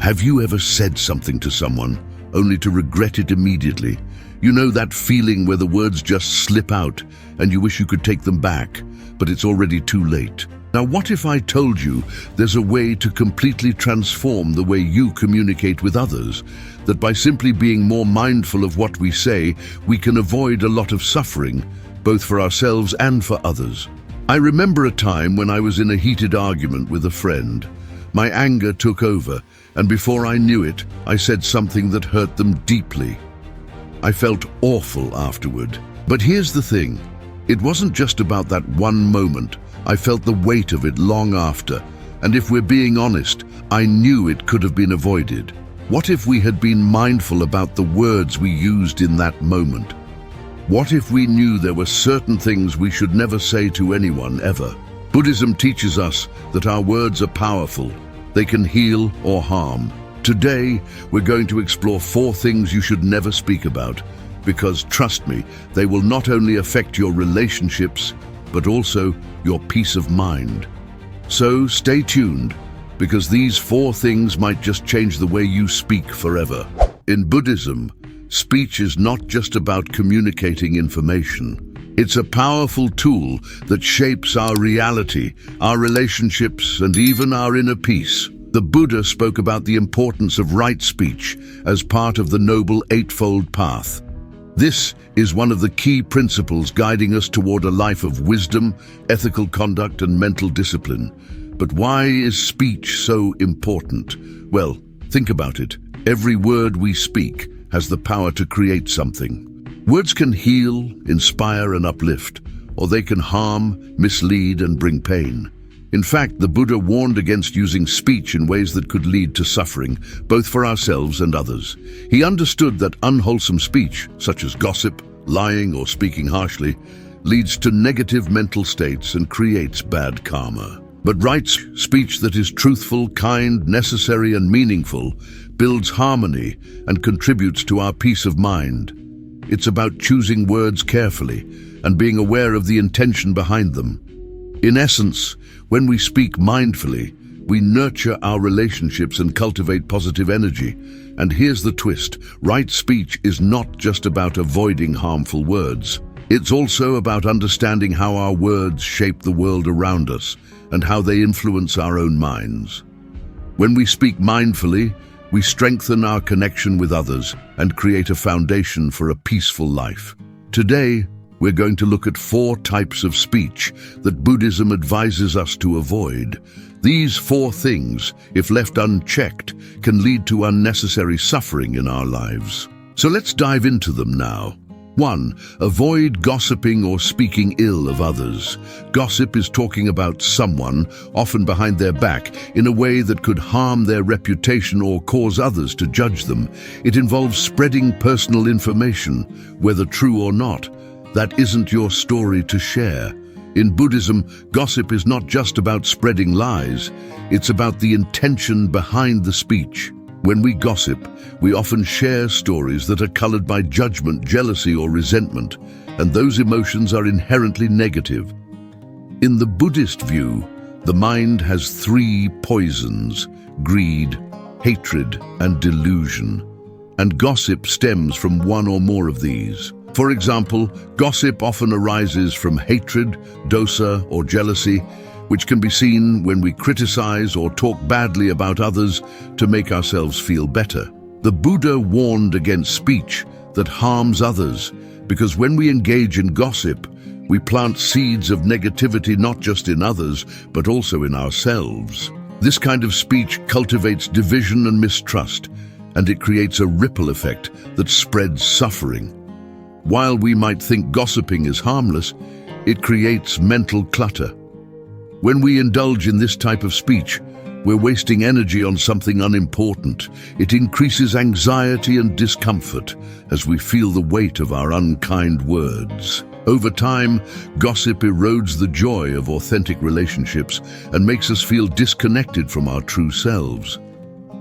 Have you ever said something to someone only to regret it immediately? You know that feeling where the words just slip out and you wish you could take them back, but it's already too late. Now, what if I told you there's a way to completely transform the way you communicate with others? That by simply being more mindful of what we say, we can avoid a lot of suffering, both for ourselves and for others. I remember a time when I was in a heated argument with a friend. My anger took over, and before I knew it, I said something that hurt them deeply. I felt awful afterward. But here's the thing. It wasn't just about that one moment. I felt the weight of it long after. And if we're being honest, I knew it could have been avoided. What if we had been mindful about the words we used in that moment? What if we knew there were certain things we should never say to anyone ever? Buddhism teaches us that our words are powerful. They can heal or harm. Today, we're going to explore 4 things you should never speak about, because trust me, they will not only affect your relationships, but also your peace of mind. So stay tuned, because these 4 things might just change the way you speak forever. In Buddhism, speech is not just about communicating information. It's a powerful tool that shapes our reality, our relationships, and even our inner peace. The Buddha spoke about the importance of right speech as part of the Noble Eightfold Path. This is one of the key principles guiding us toward a life of wisdom, ethical conduct, and mental discipline. But why is speech so important? Well, think about it. Every word we speak has the power to create something. Words can heal, inspire, and uplift, or they can harm, mislead, and bring pain. In fact, the Buddha warned against using speech in ways that could lead to suffering, both for ourselves and others. He understood that unwholesome speech, such as gossip, lying, or speaking harshly, leads to negative mental states and creates bad karma. But right speech that is truthful, kind, necessary, and meaningful builds harmony and contributes to our peace of mind. It's about choosing words carefully and being aware of the intention behind them. In essence, when we speak mindfully, we nurture our relationships and cultivate positive energy. And here's the twist. Right speech is not just about avoiding harmful words. It's also about understanding how our words shape the world around us and how they influence our own minds. When we speak mindfully, we strengthen our connection with others and create a foundation for a peaceful life. Today, we're going to look at 4 types of speech that Buddhism advises us to avoid. These 4 things, if left unchecked, can lead to unnecessary suffering in our lives. So let's dive into them now. 1. Avoid gossiping or speaking ill of others. Gossip is talking about someone, often behind their back, in a way that could harm their reputation or cause others to judge them. It involves spreading personal information, whether true or not. That isn't your story to share. In Buddhism, gossip is not just about spreading lies. It's about the intention behind the speech. When we gossip, we often share stories that are colored by judgment, jealousy, or resentment, and those emotions are inherently negative. In the Buddhist view, the mind has 3 poisons: greed, hatred, and delusion. And gossip stems from one or more of these. For example, gossip often arises from hatred, dosa, or jealousy, which can be seen when we criticize or talk badly about others to make ourselves feel better. The Buddha warned against speech that harms others, because when we engage in gossip, we plant seeds of negativity not just in others, but also in ourselves. This kind of speech cultivates division and mistrust, and it creates a ripple effect that spreads suffering. While we might think gossiping is harmless, it creates mental clutter. When we indulge in this type of speech, we're wasting energy on something unimportant. It increases anxiety and discomfort as we feel the weight of our unkind words. Over time, gossip erodes the joy of authentic relationships and makes us feel disconnected from our true selves.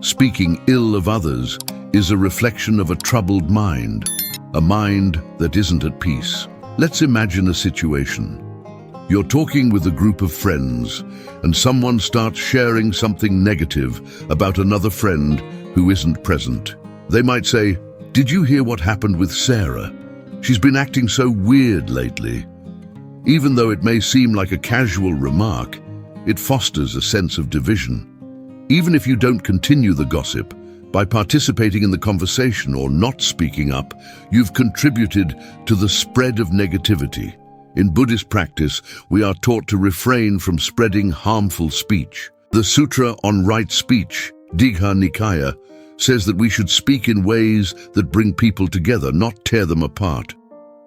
Speaking ill of others is a reflection of a troubled mind, a mind that isn't at peace. Let's imagine a situation. You're talking with a group of friends, and someone starts sharing something negative about another friend who isn't present. They might say, "Did you hear what happened with Sarah? She's been acting so weird lately." Even though it may seem like a casual remark, it fosters a sense of division. Even if you don't continue the gossip, by participating in the conversation or not speaking up, you've contributed to the spread of negativity. In Buddhist practice, we are taught to refrain from spreading harmful speech. The Sutra on Right Speech, Digha Nikaya, says that we should speak in ways that bring people together, not tear them apart.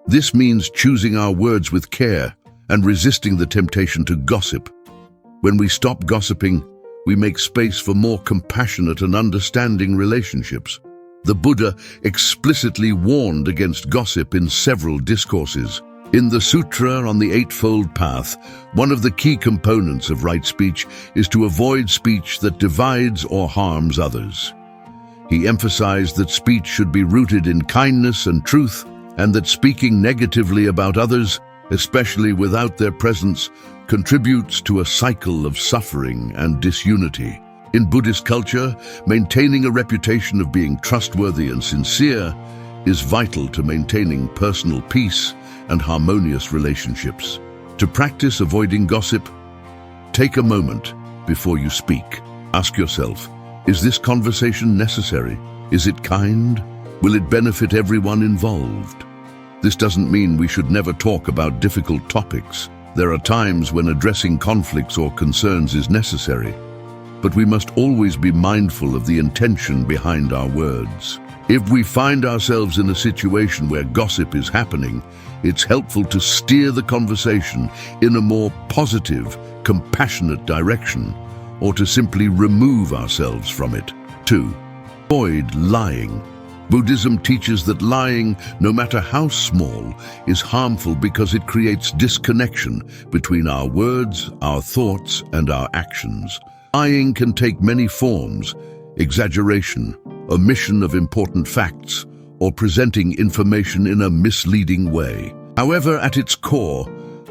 This means choosing our words with care and resisting the temptation to gossip. When we stop gossiping, we make space for more compassionate and understanding relationships. The Buddha explicitly warned against gossip in several discourses. In the Sutra on the Eightfold Path, one of the key components of right speech is to avoid speech that divides or harms others. He emphasized that speech should be rooted in kindness and truth, and that speaking negatively about others, especially without their presence, contributes to a cycle of suffering and disunity. In Buddhist culture, maintaining a reputation of being trustworthy and sincere is vital to maintaining personal peace and harmonious relationships. To practice avoiding gossip, take a moment before you speak. Ask yourself, is this conversation necessary? Is it kind? Will it benefit everyone involved? This doesn't mean we should never talk about difficult topics. There are times when addressing conflicts or concerns is necessary, but we must always be mindful of the intention behind our words. If we find ourselves in a situation where gossip is happening, it's helpful to steer the conversation in a more positive, compassionate direction, or to simply remove ourselves from it. 2. Avoid lying. Buddhism teaches that lying, no matter how small, is harmful because it creates disconnection between our words, our thoughts, and our actions. Lying can take many forms: exaggeration, omission of important facts, or presenting information in a misleading way. However, at its core,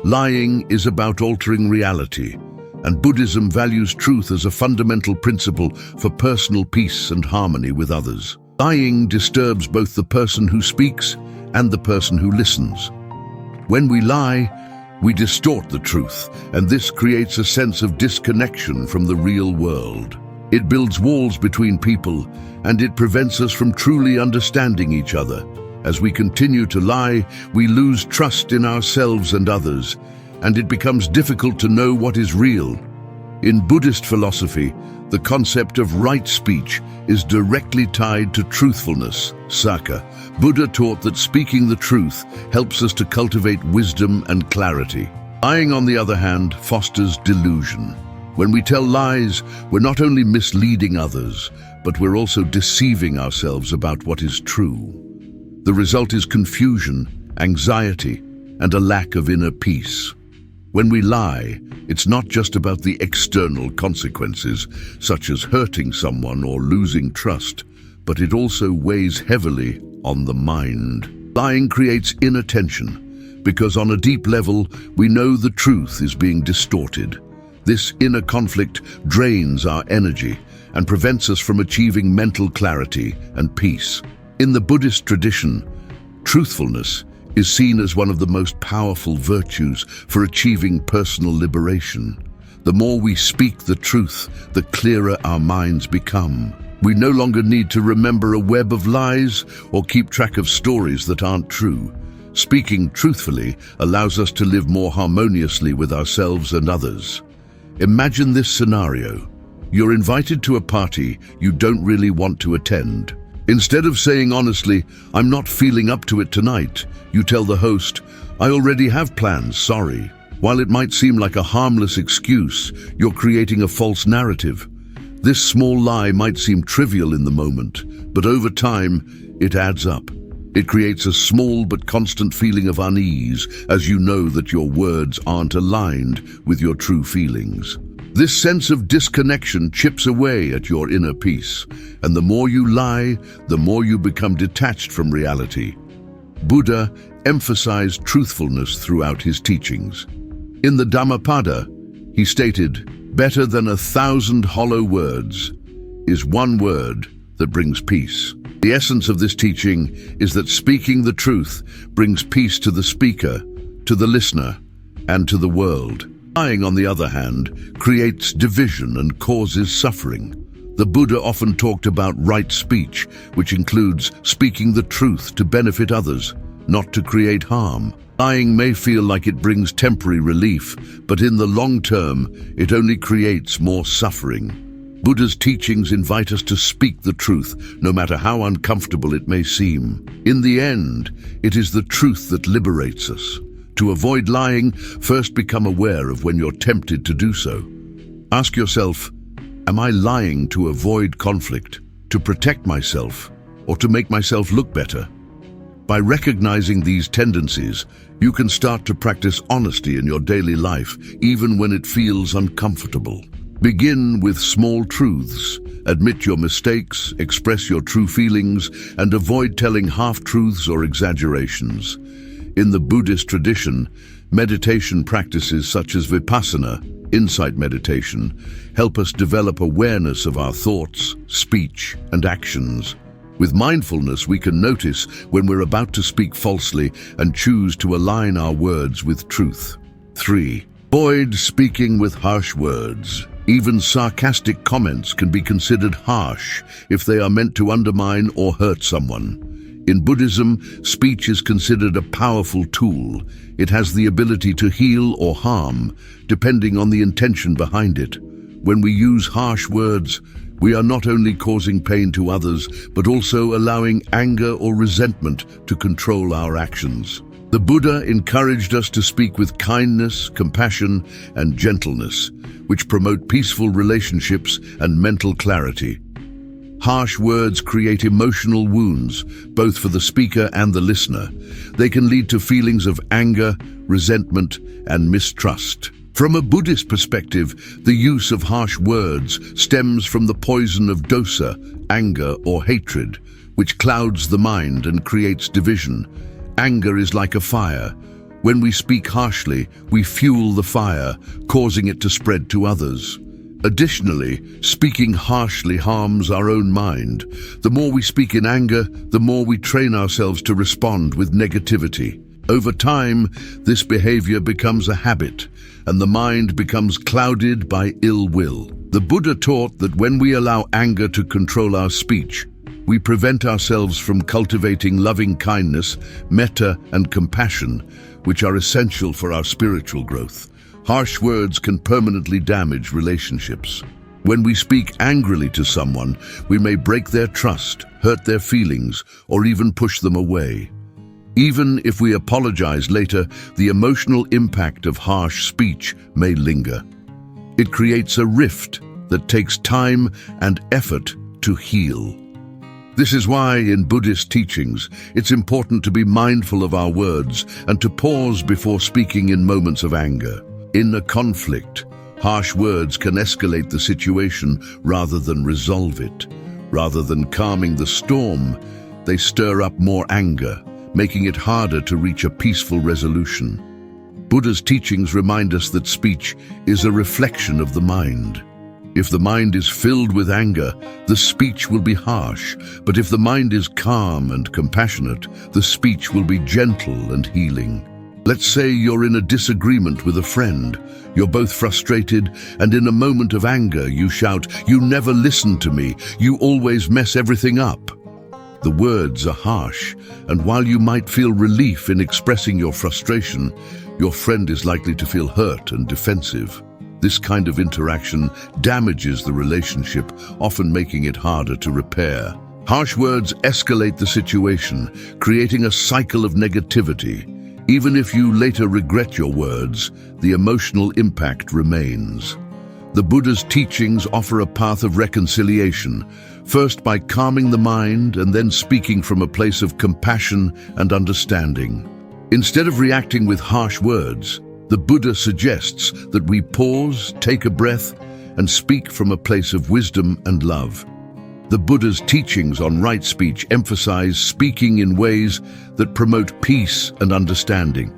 lying is about altering reality, and Buddhism values truth as a fundamental principle for personal peace and harmony with others. Lying disturbs both the person who speaks and the person who listens. When we lie, we distort the truth, and this creates a sense of disconnection from the real world. It builds walls between people, and it prevents us from truly understanding each other. As we continue to lie, we lose trust in ourselves and others, and it becomes difficult to know what is real. In Buddhist philosophy, the concept of right speech is directly tied to truthfulness, saka. Buddha taught that speaking the truth helps us to cultivate wisdom and clarity. Lying, on the other hand, fosters delusion. When we tell lies, we're not only misleading others, but we're also deceiving ourselves about what is true. The result is confusion, anxiety, and a lack of inner peace. When we lie, it's not just about the external consequences, such as hurting someone or losing trust, but it also weighs heavily on the mind. Lying creates inner tension, because on a deep level, we know the truth is being distorted. This inner conflict drains our energy and prevents us from achieving mental clarity and peace. In the Buddhist tradition, truthfulness is seen as one of the most powerful virtues for achieving personal liberation. The more we speak the truth, the clearer our minds become. We no longer need to remember a web of lies or keep track of stories that aren't true. Speaking truthfully allows us to live more harmoniously with ourselves and others. Imagine this scenario. You're invited to a party you don't really want to attend. Instead of saying honestly, "I'm not feeling up to it tonight," you tell the host, "I already have plans, sorry." While it might seem like a harmless excuse, you're creating a false narrative. This small lie might seem trivial in the moment, but over time, it adds up. It creates a small but constant feeling of unease as you know that your words aren't aligned with your true feelings. This sense of disconnection chips away at your inner peace, and the more you lie, the more you become detached from reality. Buddha emphasized truthfulness throughout his teachings. In the Dhammapada, he stated, "Better than 1,000 hollow words is one word that brings peace." The essence of this teaching is that speaking the truth brings peace to the speaker, to the listener, and to the world. Lying, on the other hand, creates division and causes suffering. The Buddha often talked about right speech, which includes speaking the truth to benefit others, not to create harm. Lying may feel like it brings temporary relief, but in the long term, it only creates more suffering. Buddha's teachings invite us to speak the truth, no matter how uncomfortable it may seem. In the end, it is the truth that liberates us. To avoid lying, first become aware of when you're tempted to do so. Ask yourself, am I lying to avoid conflict, to protect myself, or to make myself look better? By recognizing these tendencies, you can start to practice honesty in your daily life, even when it feels uncomfortable. Begin with small truths. Admit your mistakes, express your true feelings, and avoid telling half-truths or exaggerations. In the Buddhist tradition, meditation practices such as vipassana, insight meditation, help us develop awareness of our thoughts, speech, and actions. With mindfulness, we can notice when we're about to speak falsely and choose to align our words with truth. 3. Avoid speaking with harsh words. Even sarcastic comments can be considered harsh if they are meant to undermine or hurt someone. In Buddhism, speech is considered a powerful tool. It has the ability to heal or harm, depending on the intention behind it. When we use harsh words, we are not only causing pain to others, but also allowing anger or resentment to control our actions. The Buddha encouraged us to speak with kindness, compassion, and gentleness, which promote peaceful relationships and mental clarity. Harsh words create emotional wounds, both for the speaker and the listener. They can lead to feelings of anger, resentment, and mistrust. From a Buddhist perspective, the use of harsh words stems from the poison of dosa, anger or hatred, which clouds the mind and creates division. Anger is like a fire. When we speak harshly, we fuel the fire, causing it to spread to others. Additionally, speaking harshly harms our own mind. The more we speak in anger, the more we train ourselves to respond with negativity. Over time, this behavior becomes a habit, and the mind becomes clouded by ill will. The Buddha taught that when we allow anger to control our speech, we prevent ourselves from cultivating loving kindness, metta, and compassion, which are essential for our spiritual growth. Harsh words can permanently damage relationships. When we speak angrily to someone, we may break their trust, hurt their feelings, or even push them away. Even if we apologize later, the emotional impact of harsh speech may linger. It creates a rift that takes time and effort to heal. This is why, in Buddhist teachings, it's important to be mindful of our words and to pause before speaking in moments of anger. In a conflict, harsh words can escalate the situation rather than resolve it. Rather than calming the storm, they stir up more anger, making it harder to reach a peaceful resolution. Buddha's teachings remind us that speech is a reflection of the mind. If the mind is filled with anger, the speech will be harsh, but if the mind is calm and compassionate, the speech will be gentle and healing. Let's say you're in a disagreement with a friend. You're both frustrated, and in a moment of anger, you shout, "You never listen to me. You always mess everything up." The words are harsh, and while you might feel relief in expressing your frustration, your friend is likely to feel hurt and defensive. This kind of interaction damages the relationship, often making it harder to repair. Harsh words escalate the situation, creating a cycle of negativity. Even if you later regret your words, the emotional impact remains. The Buddha's teachings offer a path of reconciliation, first by calming the mind and then speaking from a place of compassion and understanding. Instead of reacting with harsh words, the Buddha suggests that we pause, take a breath, and speak from a place of wisdom and love. The Buddha's teachings on right speech emphasize speaking in ways that promote peace and understanding.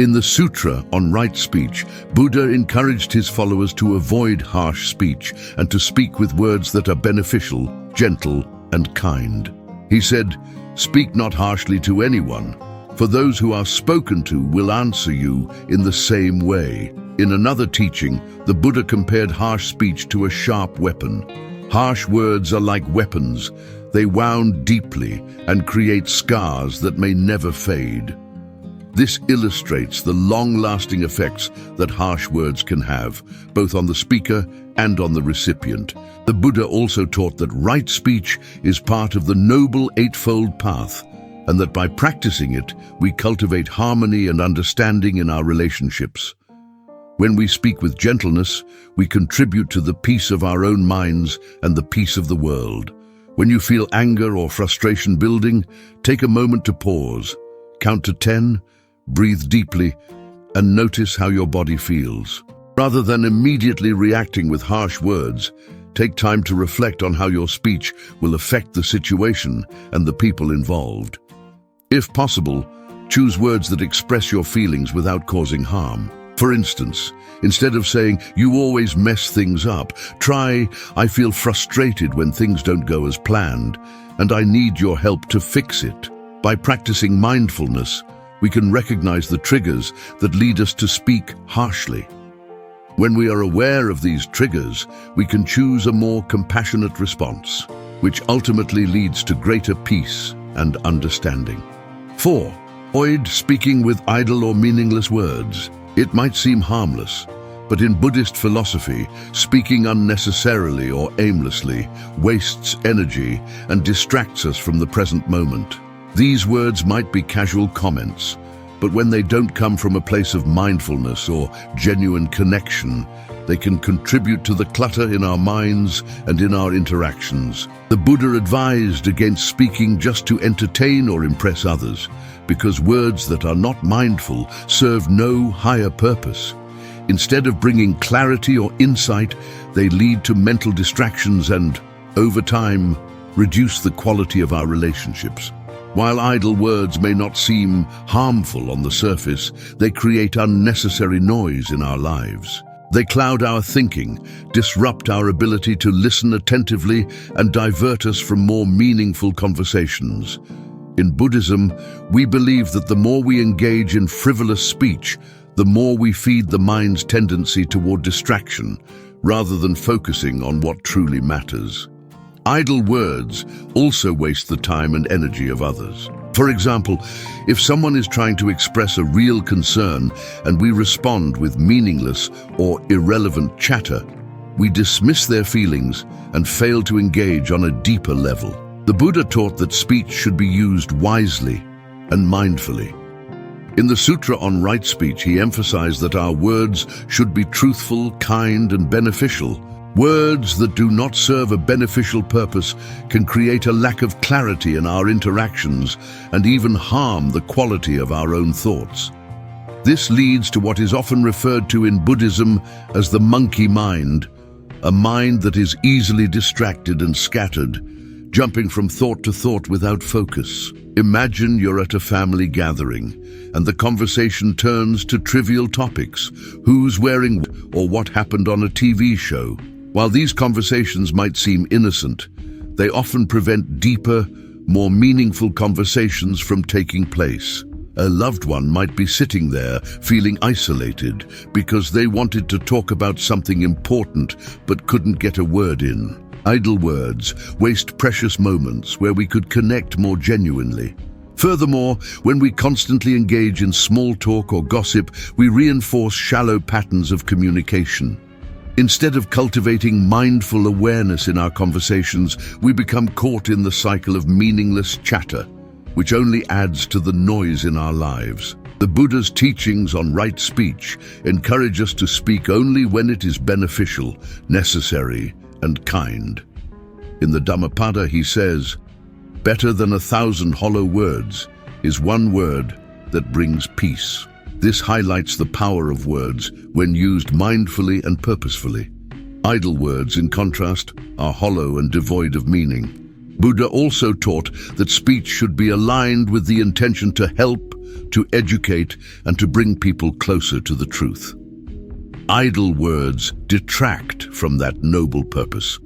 In the Sutra on Right Speech, Buddha encouraged his followers to avoid harsh speech and to speak with words that are beneficial, gentle, and kind. He said, "Speak not harshly to anyone, for those who are spoken to will answer you in the same way." In another teaching, the Buddha compared harsh speech to a sharp weapon. Harsh words are like weapons. They wound deeply and create scars that may never fade. This illustrates the long-lasting effects that harsh words can have, both on the speaker and on the recipient. The Buddha also taught that right speech is part of the Noble Eightfold Path, and that by practicing it, we cultivate harmony and understanding in our relationships. When we speak with gentleness, we contribute to the peace of our own minds and the peace of the world. When you feel anger or frustration building, take a moment to pause, count to 10, breathe deeply, and notice how your body feels. Rather than immediately reacting with harsh words, take time to reflect on how your speech will affect the situation and the people involved. If possible, choose words that express your feelings without causing harm. For instance, instead of saying, "You always mess things up," try, "I feel frustrated when things don't go as planned, and I need your help to fix it." By practicing mindfulness, we can recognize the triggers that lead us to speak harshly. When we are aware of these triggers, we can choose a more compassionate response, which ultimately leads to greater peace and understanding. 4. Avoid speaking with idle or meaningless words. It might seem harmless, but in Buddhist philosophy, speaking unnecessarily or aimlessly wastes energy and distracts us from the present moment. These words might be casual comments, but when they don't come from a place of mindfulness or genuine connection, they can contribute to the clutter in our minds and in our interactions. The Buddha advised against speaking just to entertain or impress others, because words that are not mindful serve no higher purpose. Instead of bringing clarity or insight, they lead to mental distractions and, over time, reduce the quality of our relationships. While idle words may not seem harmful on the surface, they create unnecessary noise in our lives. They cloud our thinking, disrupt our ability to listen attentively, and divert us from more meaningful conversations. In Buddhism, we believe that the more we engage in frivolous speech, the more we feed the mind's tendency toward distraction, rather than focusing on what truly matters. Idle words also waste the time and energy of others. For example, if someone is trying to express a real concern and we respond with meaningless or irrelevant chatter, we dismiss their feelings and fail to engage on a deeper level. The Buddha taught that speech should be used wisely and mindfully. In the Sutra on Right Speech, he emphasized that our words should be truthful, kind, and beneficial. Words that do not serve a beneficial purpose can create a lack of clarity in our interactions and even harm the quality of our own thoughts. This leads to what is often referred to in Buddhism as the monkey mind, a mind that is easily distracted and scattered, jumping from thought to thought without focus. Imagine you're at a family gathering, and the conversation turns to trivial topics: who's wearing or what happened on a TV show. While these conversations might seem innocent, they often prevent deeper, more meaningful conversations from taking place. A loved one might be sitting there feeling isolated because they wanted to talk about something important but couldn't get a word in. Idle words waste precious moments where we could connect more genuinely. Furthermore, when we constantly engage in small talk or gossip, we reinforce shallow patterns of communication. Instead of cultivating mindful awareness in our conversations, we become caught in the cycle of meaningless chatter, which only adds to the noise in our lives. The Buddha's teachings on right speech encourage us to speak only when it is beneficial, necessary, and kind. In the Dhammapada, he says, "Better than 1,000 hollow words is one word that brings peace." This highlights the power of words when used mindfully and purposefully. Idle words, in contrast, are hollow and devoid of meaning. Buddha also taught that speech should be aligned with the intention to help, to educate, and to bring people closer to the truth. Idle words detract from that noble purpose.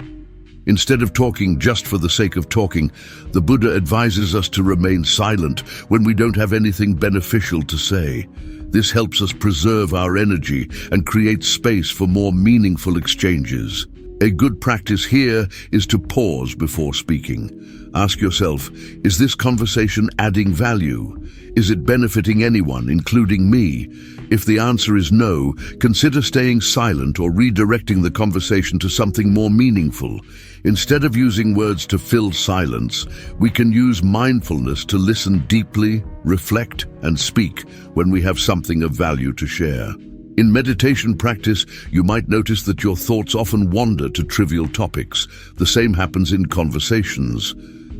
Instead of talking just for the sake of talking, the Buddha advises us to remain silent when we don't have anything beneficial to say. This helps us preserve our energy and create space for more meaningful exchanges. A good practice here is to pause before speaking. Ask yourself, is this conversation adding value? Is it benefiting anyone, including me? If the answer is no, consider staying silent or redirecting the conversation to something more meaningful. Instead of using words to fill silence, we can use mindfulness to listen deeply, reflect, and speak when we have something of value to share. In meditation practice, you might notice that your thoughts often wander to trivial topics. The same happens in conversations.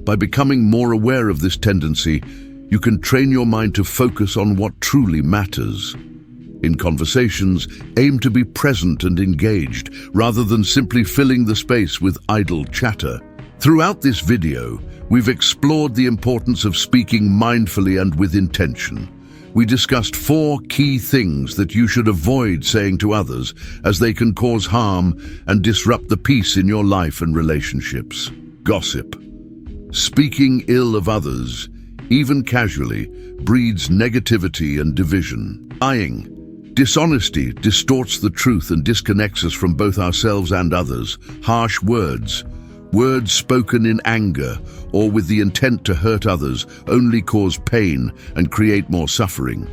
By becoming more aware of this tendency, you can train your mind to focus on what truly matters. In conversations, aim to be present and engaged, rather than simply filling the space with idle chatter. Throughout this video, we've explored the importance of speaking mindfully and with intention. We discussed 4 key things that you should avoid saying to others, as they can cause harm and disrupt the peace in your life and relationships. Gossip. Speaking ill of others, even casually, breeds negativity and division. Lying. Dishonesty distorts the truth and disconnects us from both ourselves and others. Harsh words. Words spoken in anger or with the intent to hurt others only cause pain and create more suffering.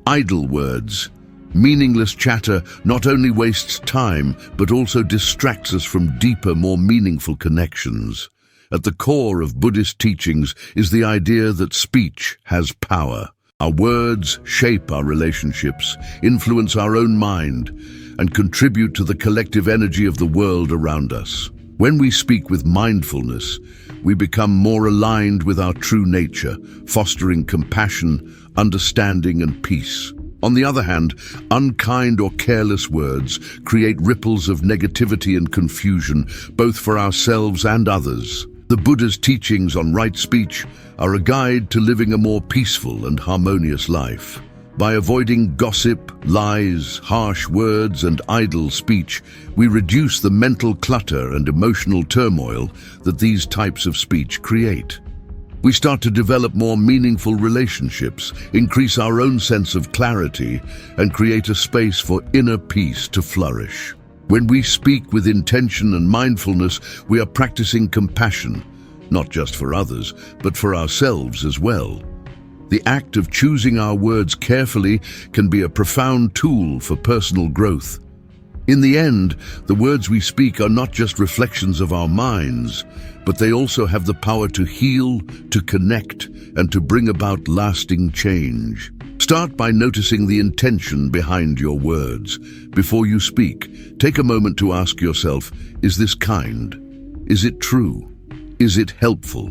Idle words. Meaningless chatter not only wastes time, but also distracts us from deeper, more meaningful connections. At the core of Buddhist teachings is the idea that speech has power. Our words shape our relationships, influence our own mind, and contribute to the collective energy of the world around us. When we speak with mindfulness, we become more aligned with our true nature, fostering compassion, understanding, and peace. On the other hand, unkind or careless words create ripples of negativity and confusion, both for ourselves and others. The Buddha's teachings on right speech are a guide to living a more peaceful and harmonious life. By avoiding gossip, lies, harsh words, and idle speech, we reduce the mental clutter and emotional turmoil that these types of speech create. We start to develop more meaningful relationships, increase our own sense of clarity, and create a space for inner peace to flourish. When we speak with intention and mindfulness, we are practicing compassion, not just for others, but for ourselves as well. The act of choosing our words carefully can be a profound tool for personal growth. In the end, the words we speak are not just reflections of our minds, but they also have the power to heal, to connect, and to bring about lasting change. Start by noticing the intention behind your words. Before you speak, take a moment to ask yourself, is this kind? Is it true? Is it helpful?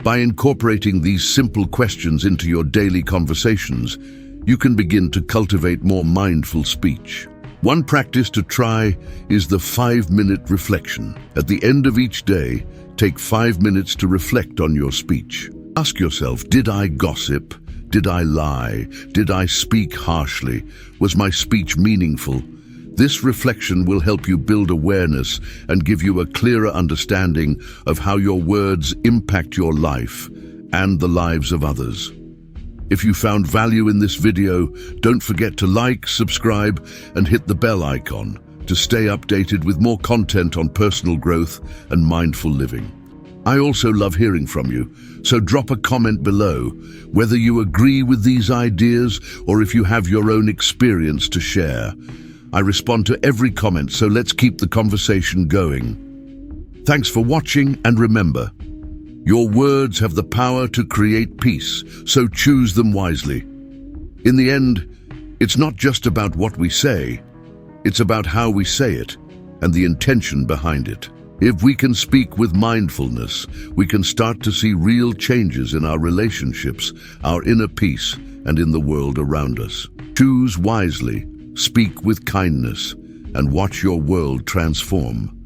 By incorporating these simple questions into your daily conversations, you can begin to cultivate more mindful speech. One practice to try is the 5-minute reflection. At the end of each day, take 5 minutes to reflect on your speech. Ask yourself, did I gossip? Did I lie? Did I speak harshly? Was my speech meaningful? This reflection will help you build awareness and give you a clearer understanding of how your words impact your life and the lives of others. If you found value in this video, don't forget to like, subscribe, and hit the bell icon to stay updated with more content on personal growth and mindful living. I also love hearing from you, so drop a comment below, whether you agree with these ideas or if you have your own experience to share. I respond to every comment, so let's keep the conversation going. Thanks for watching, and remember, your words have the power to create peace, so choose them wisely. In the end, it's not just about what we say, it's about how we say it and the intention behind it. If we can speak with mindfulness, we can start to see real changes in our relationships, our inner peace, and in the world around us. Choose wisely, speak with kindness, and watch your world transform.